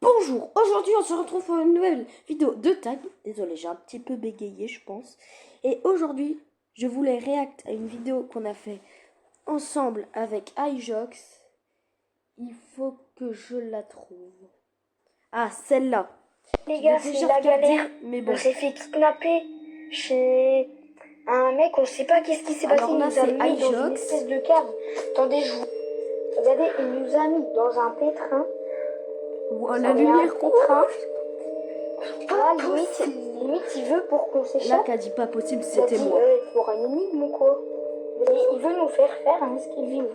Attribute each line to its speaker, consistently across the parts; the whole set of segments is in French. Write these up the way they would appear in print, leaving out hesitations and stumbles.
Speaker 1: Bonjour, aujourd'hui on se retrouve pour une nouvelle vidéo de tag. Désolé, j'ai un petit peu bégayé, je pense. Et aujourd'hui, je voulais réact à une vidéo qu'on a fait ensemble avec iJox. Il faut que je la trouve. Ah, celle-là.
Speaker 2: Les
Speaker 1: Je
Speaker 2: gars,
Speaker 1: l'ai
Speaker 2: c'est
Speaker 1: déjà
Speaker 2: la
Speaker 1: regardée,
Speaker 2: galère.
Speaker 1: mais bon.
Speaker 2: On s'est fait kidnapper chez un mec, on sait pas qu'est-ce qui s'est passé.
Speaker 1: Alors
Speaker 2: Il
Speaker 1: là,
Speaker 2: nous a
Speaker 1: c'est
Speaker 2: mis dans une
Speaker 1: iJox.
Speaker 2: espèce de cave. Attendez, je vous... Regardez, il nous a mis dans un pétrin.
Speaker 1: Wow,
Speaker 2: Ça
Speaker 1: la
Speaker 2: met un
Speaker 1: lumière.
Speaker 2: pétrin. Là,
Speaker 1: Pas
Speaker 2: limite,
Speaker 1: possible.
Speaker 2: il veut pour qu'on
Speaker 1: Là,
Speaker 2: s'échappe.
Speaker 1: qu'a dit pas possible,
Speaker 2: Il a
Speaker 1: c'était
Speaker 2: dit,
Speaker 1: moi.
Speaker 2: pour un énigme ou quoi. Mais il veut nous faire faire un esquive.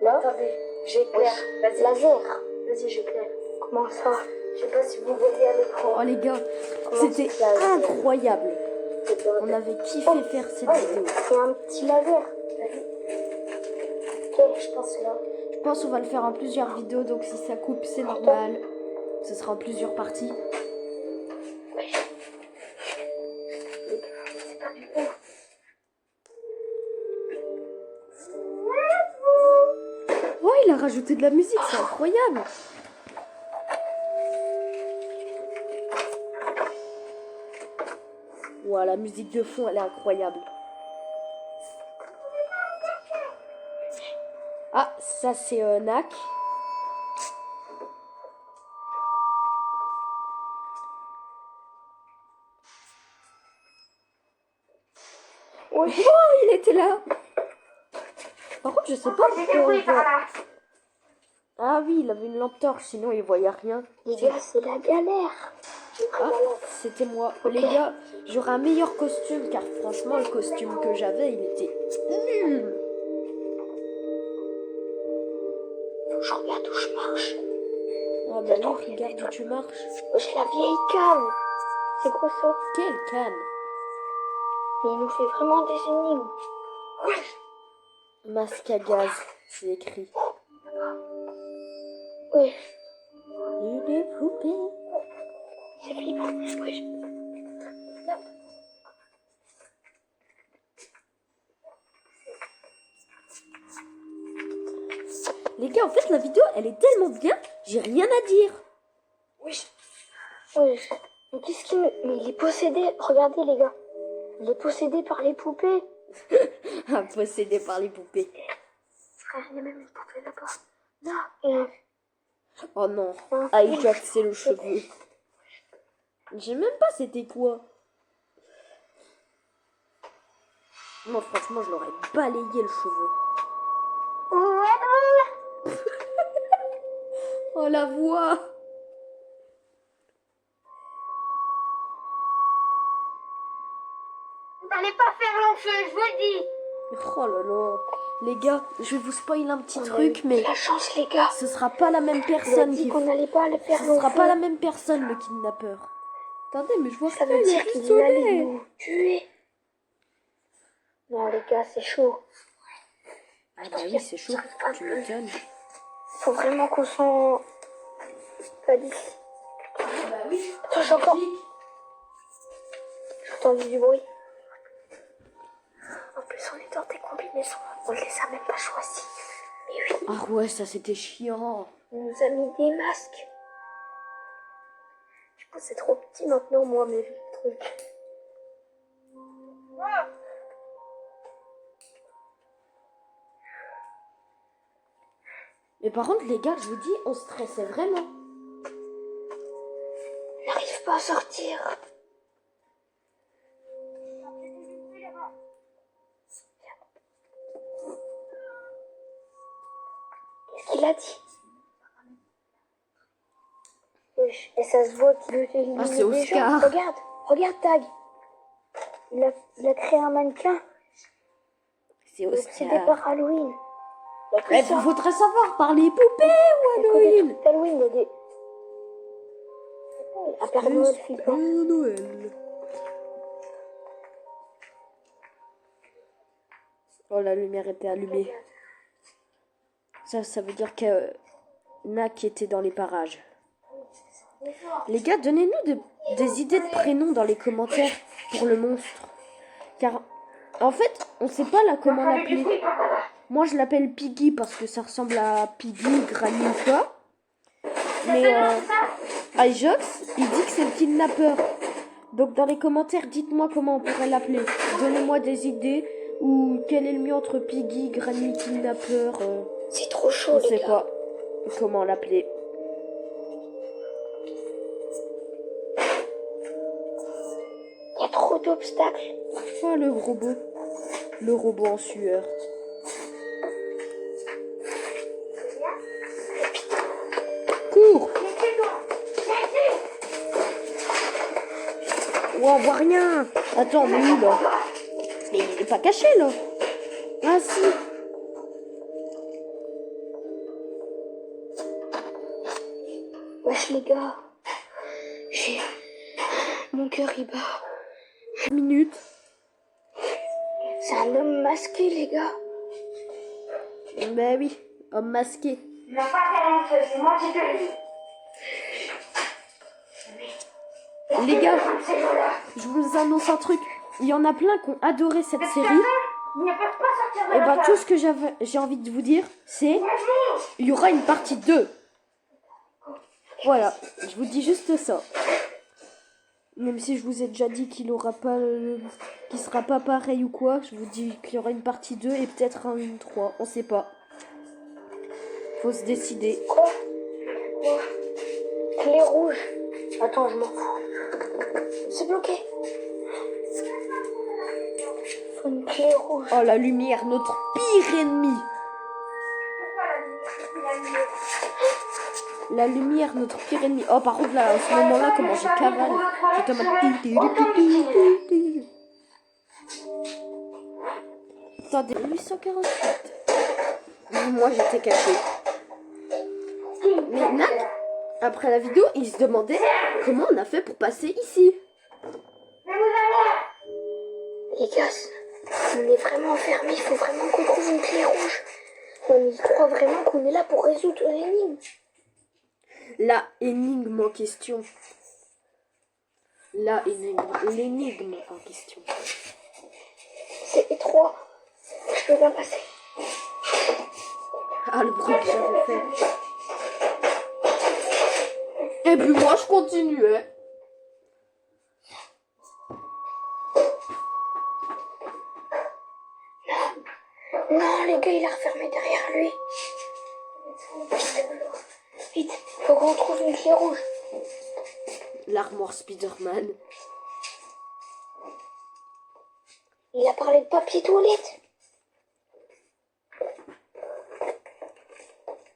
Speaker 2: Là. Attendez, j'éclaire. Vas-y. Laser.
Speaker 1: Vas-y, j'éclaire.
Speaker 2: Comment ça? Je sais pas si vous voyez à l'écran.
Speaker 1: Oh les gars,
Speaker 2: Comment
Speaker 1: c'était
Speaker 2: c'est laser?
Speaker 1: incroyable. On avait kiffé faire cette vidéo.
Speaker 2: C'est un petit laser. Ok, je pense là.
Speaker 1: Je pense qu'on va le faire en plusieurs vidéos, donc si ça coupe, c'est normal. Ce sera en plusieurs parties.
Speaker 2: C'est pas du tout.
Speaker 1: Oh, il a rajouté de la musique, c'est incroyable. Ouah, la musique de fond, elle est incroyable. Ah, ça c'est Nak.
Speaker 2: Oui.
Speaker 1: Oh, il était là. Par contre, je sais pas pourquoi on voit... Ah oui, il avait une lampe torche, sinon il voyait rien.
Speaker 2: Les gars, c'est la galère.
Speaker 1: Ah, c'était moi. Les gars, j'aurais un meilleur costume, car franchement, le costume que j'avais, il était nul.
Speaker 2: Faut que je regarde où je marche.
Speaker 1: Ah bah oui, regarde où tu marches.
Speaker 2: Wesh, la vieille canne. C'est quoi ça?
Speaker 1: Quelle canne.
Speaker 2: Mais il nous fait vraiment des énigmes. Wesh.
Speaker 1: Masque à gaz, c'est écrit.
Speaker 2: Wesh.
Speaker 1: Une poupée.
Speaker 2: C'est flippant. Wesh.
Speaker 1: Les gars, en fait, la vidéo, elle est tellement bien, j'ai rien à dire.
Speaker 2: Wesh. Wesh. Mais qu'est-ce qu'il me... Mais il est possédé. Regardez, les gars. Il est possédé par les poupées.
Speaker 1: Possédé par les poupées.
Speaker 2: Frère, il y a même une poupée là-bas. Là.
Speaker 1: Oh non, iJox, c'est le cheveu. J'ai même pas c'était quoi. Non, franchement, je l'aurais balayé le cheveu. Oh, la voix.
Speaker 2: Vous n'allez pas faire long feu, je vous le dis.
Speaker 1: Oh là là. Les gars, je vais vous spoiler un petit truc, mais
Speaker 2: la chance, les gars.
Speaker 1: ce sera pas la même
Speaker 2: On a
Speaker 1: personne
Speaker 2: dit
Speaker 1: qui...
Speaker 2: qu'on n'allait pas le faire
Speaker 1: Ce
Speaker 2: long
Speaker 1: sera
Speaker 2: feu.
Speaker 1: pas la même personne, le kidnappeur. Attendez, mais je vois
Speaker 2: Ça
Speaker 1: rien,
Speaker 2: veut
Speaker 1: il y a
Speaker 2: dire qu'il
Speaker 1: pistolet.
Speaker 2: allait nous tuer. Non, les gars, c'est chaud.
Speaker 1: Ah bah oui, c'est chaud, tu m'étonnes.
Speaker 2: Faut vraiment qu'on s'en... Pas d'ici.
Speaker 1: Bah oui,
Speaker 2: Attends, j'entends. J'ai entendu du bruit. En plus, on est dans des combinaisons. On les a même pas choisis. Mais oui,
Speaker 1: Ah ouais, ça c'était chiant.
Speaker 2: on nous a mis des masques. Je pense que c'est trop petit maintenant, moi, mes trucs.
Speaker 1: Mais par contre, les gars, je vous dis, on stressait vraiment.
Speaker 2: On n'arrive pas à sortir. Qu'est-ce qu'il a dit? Wesh, et ça se voit qu'il veut éliminer
Speaker 1: Ah, c'est
Speaker 2: des
Speaker 1: Oscar.
Speaker 2: gens. Regarde Tag. Il a créé un mannequin.
Speaker 1: C'est
Speaker 2: Obsédé
Speaker 1: Oscar.
Speaker 2: par Halloween. Il y a que
Speaker 1: Mais
Speaker 2: ça.
Speaker 1: il faudrait savoir, par les poupées ou
Speaker 2: Il y a que des
Speaker 1: Halloween.
Speaker 2: trucs d'Halloween, il y a des... Un Père Noël flippant.
Speaker 1: Noël. Oh, la lumière était allumée. Ça veut dire que Nak était dans les parages. Les gars, donnez-nous des idées de prénoms dans les commentaires pour le monstre. Car, en fait, on sait pas là comment l'appeler. Moi, je l'appelle Piggy parce que ça ressemble à Piggy, Granny ou quoi. Mais iJox, il dit que c'est le kidnappeur. Donc dans les commentaires, dites-moi comment on pourrait l'appeler. Donnez-moi des idées. Ou quel est le mieux entre Piggy, Granny, kidnappeur.
Speaker 2: C'est trop chaud,
Speaker 1: je sais
Speaker 2: les gars.
Speaker 1: pas comment l'appeler.
Speaker 2: Il y a trop d'obstacles.
Speaker 1: Oh, le robot. Le robot en sueur. Cours. Oh, on voit rien. Attends, on est où là? Mais il est pas caché là. Ah si.
Speaker 2: Wesh les gars. Mon cœur il bat.
Speaker 1: 1 minute.
Speaker 2: C'est un homme masqué les gars.
Speaker 1: Ben oui, homme masqué.
Speaker 2: Non pas faire c'est moi qui te le dis.
Speaker 1: Les gars, je vous annonce un truc. Il y en a plein qui ont adoré cette série. Et bah tout ce que j'ai envie de vous dire, c'est il y aura une partie 2. Voilà, je vous dis juste ça. Même si je vous ai déjà dit qu'il aura pas qu'il sera pas pareil ou quoi, je vous dis qu'il y aura une partie 2 et peut-être une 3, on sait pas. Faut se décider.
Speaker 2: Quoi? Clé rouge. Attends, je m'en fous. C'est bloqué. Faut une clé rouge.
Speaker 1: Oh la lumière, notre pire ennemi. La lumière, notre pire ennemi. Oh par contre là, à ce moment-là, comment j'ai cavale. J'étais en mode... Attendez, 848. Moi j'étais caché. Mais Nat, après la vidéo, il se demandait comment on a fait pour passer ici.
Speaker 2: Les gars, on est vraiment enfermés, il faut vraiment qu'on trouve une clé rouge. On y croit vraiment qu'on est là pour résoudre l'énigme.
Speaker 1: La énigme en question. L'énigme en question.
Speaker 2: C'est étroit. Je peux bien passer.
Speaker 1: Ah, le bruit que j'avais fait. Et puis moi, je continuais.
Speaker 2: Non, les gars, il a refermé derrière lui. Vite, faut qu'on trouve une clé rouge.
Speaker 1: L'armoire Spider-Man.
Speaker 2: Il a parlé de papier toilette.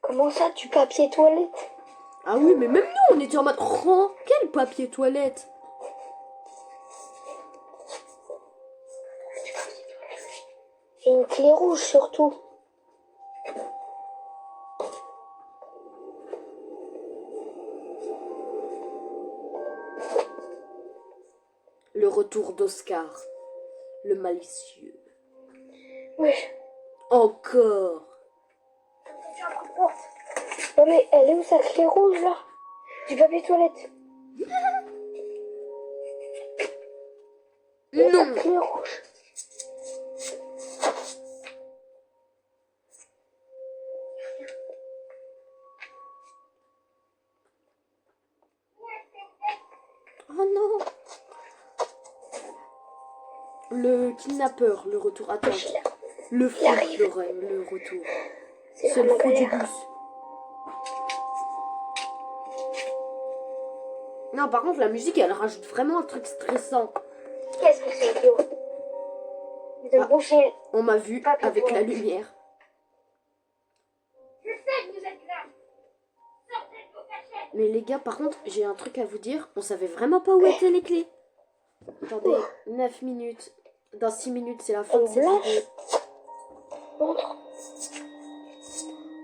Speaker 2: Comment ça, du papier toilette?
Speaker 1: Ah oui, mais même nous, on était en mode... Oh, quel papier toilette.
Speaker 2: Et une clé rouge surtout.
Speaker 1: Le retour d'Oscar. Le malicieux.
Speaker 2: Oui.
Speaker 1: Encore.
Speaker 2: Non mais elle est où sa clé rouge là? Du papier toilette.
Speaker 1: Non.
Speaker 2: Clé rouge.
Speaker 1: Oh non. Le kidnappeur, le retour. Attends. Le fou, le retour. C'est le fou du bus. Non, par contre, la musique, elle rajoute vraiment un truc stressant.
Speaker 2: Qu'est-ce que c'est, Théo? De boucher.
Speaker 1: On m'a vu avec la lumière.
Speaker 2: Je sais que vous êtes là. Sortez de vos cachettes.
Speaker 1: Mais les gars, par contre, j'ai un truc à vous dire. On savait vraiment pas où étaient les clés. Attendez, 9 minutes. Dans 6 minutes, c'est la fin de cette vidéo.
Speaker 2: Montre.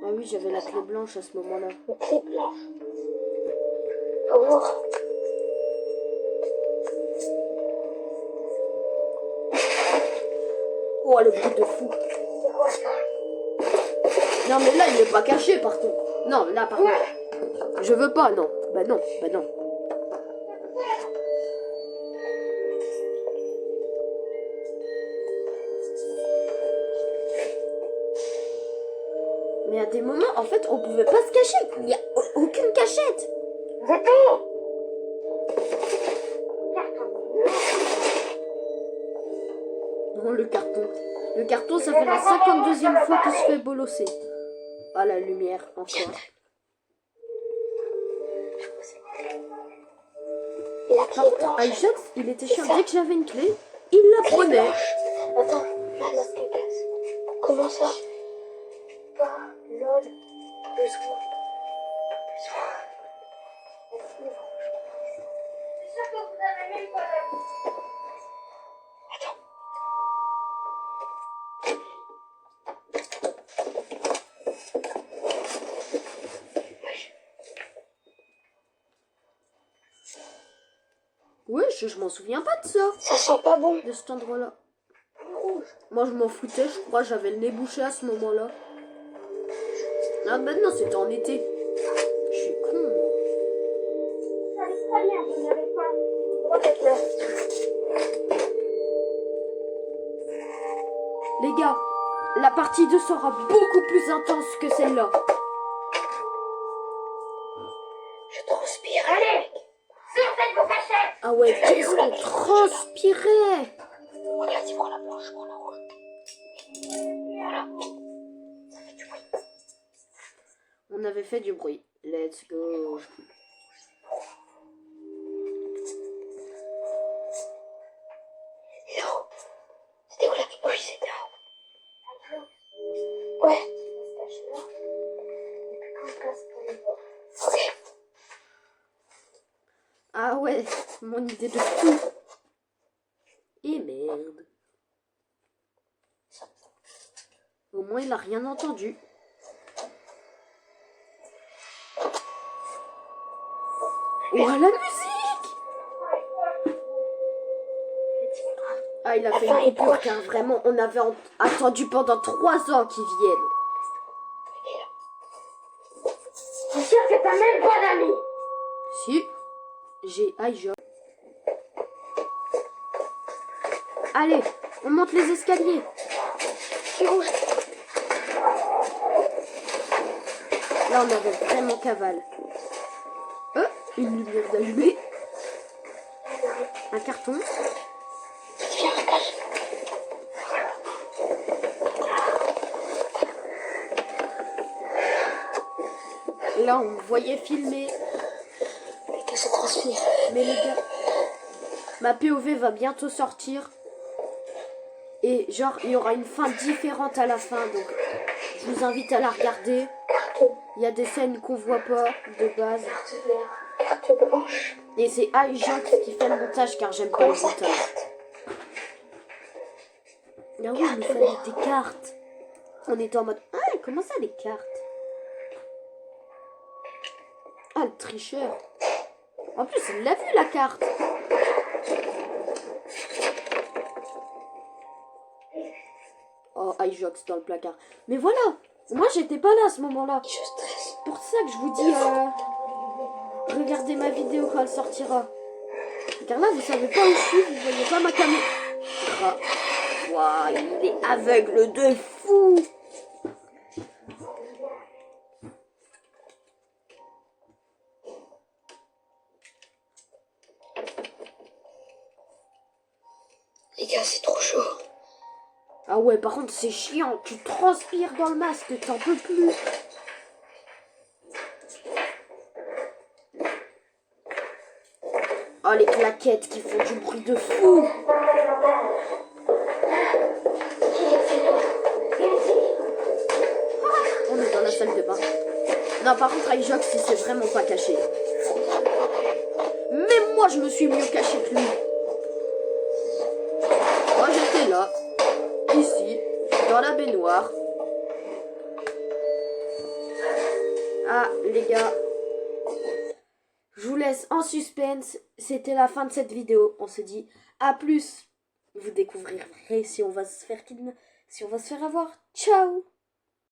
Speaker 1: Ah oui, j'avais la clé blanche à ce moment-là.
Speaker 2: La clé blanche. Faut voir.
Speaker 1: Oh, le bruit de fou.
Speaker 2: C'est quoi ça?
Speaker 1: Non, mais là, il est pas caché, par contre. Non, là, par contre. Je veux pas, non. Bah non, bah non. Mais des moments, en fait, on pouvait pas se cacher. Il n'y a aucune cachette. Non, le carton. Le carton, ça fait la 52e fois qu'il se fait bolosser. Ah, la lumière, encore.
Speaker 2: Et la clé
Speaker 1: Par contre,
Speaker 2: blanche.
Speaker 1: iJox, il était chiant. Dès que j'avais une clé, il la
Speaker 2: Clé
Speaker 1: prenait.
Speaker 2: blanche. Attends, là, la clé casse. Comment ça? Pas lol. Besoin. C'est sûr que vous avez même pas la... Attends.
Speaker 1: Oui, je m'en souviens pas de ça.
Speaker 2: Ça sent pas bon.
Speaker 1: De cet endroit-là.
Speaker 2: Rouge.
Speaker 1: Moi, je m'en foutais, je crois. J'avais le nez bouché à ce moment-là. Ah, maintenant, c'était en été. Je suis con, moi.
Speaker 2: Ça allait très bien, vous n'avez pas le droit d'être là.
Speaker 1: Les gars, la partie 2 sera beaucoup plus intense que celle-là.
Speaker 2: Je transpire. Allez, sortez de vos cachets.
Speaker 1: Ah ouais, qu'est-ce qu'on transpirait.
Speaker 2: Regarde, il prend la blanche, je prends la rouge. Voilà. Ça fait du bruit.
Speaker 1: On avait fait du bruit. Let's go.
Speaker 2: Et là-haut. C'était où la... Oui, c'était là-haut. Ouais. On se cache là. Et puis quand on casse pour les voir. Ok.
Speaker 1: Ah ouais, mon idée de fou. Et merde. Au moins, il a rien entendu. Oh, la musique! Ah, il a fait une coupure car vraiment, on avait attendu pendant 3 ans qu'il vienne.
Speaker 2: C'est sûr que t'as même pas d'amis.
Speaker 1: Si, j'ai iJox. Allez, on monte les escaliers.
Speaker 2: C'est rouge.
Speaker 1: Là, on avait vraiment cavale. Une lumière d'allumée. Un carton.
Speaker 2: Viens, cache.
Speaker 1: Là, on voyait filmer.
Speaker 2: Que ça transpire.
Speaker 1: Mais les gars, ma POV va bientôt sortir. Et genre, il y aura une fin différente à la fin. Donc, je vous invite à la regarder.
Speaker 2: Carte.
Speaker 1: Il y a des scènes qu'on voit pas de base.
Speaker 2: Carte verte. Carte blanche.
Speaker 1: Et c'est iJox qui fait le montage car j'aime pas le
Speaker 2: Comment ça,
Speaker 1: montage.
Speaker 2: carte?
Speaker 1: Ah oui, il nous fallait des cartes. On était en mode, ah, comment ça les cartes? Ah, le tricheur. En plus, il l'a vu la carte. Oh, iJox dans le placard. Mais voilà, moi j'étais pas là à ce moment-là.
Speaker 2: Je stresse.
Speaker 1: Pour ça que je vous dis, regardez ma vidéo quand elle sortira. Car là, vous savez pas où je suis, vous voyez pas ma caméra. Waouh, il est aveugle de fou.
Speaker 2: Les gars, c'est trop chaud.
Speaker 1: Ah ouais, par contre, c'est chiant. Tu transpires dans le masque, t'en peux plus. Oh, les claquettes qui font du bruit de fou. On est dans la salle de bain. Non, par contre, iJox, il s'est vraiment pas caché. Même moi, je me suis mieux caché que lui. Moi, j'étais là. Ici, dans la baignoire. Ah, les gars. Je vous laisse en suspense. C'était la fin de cette vidéo. On se dit à plus. Vous découvrirez si on va se faire avoir. Ciao.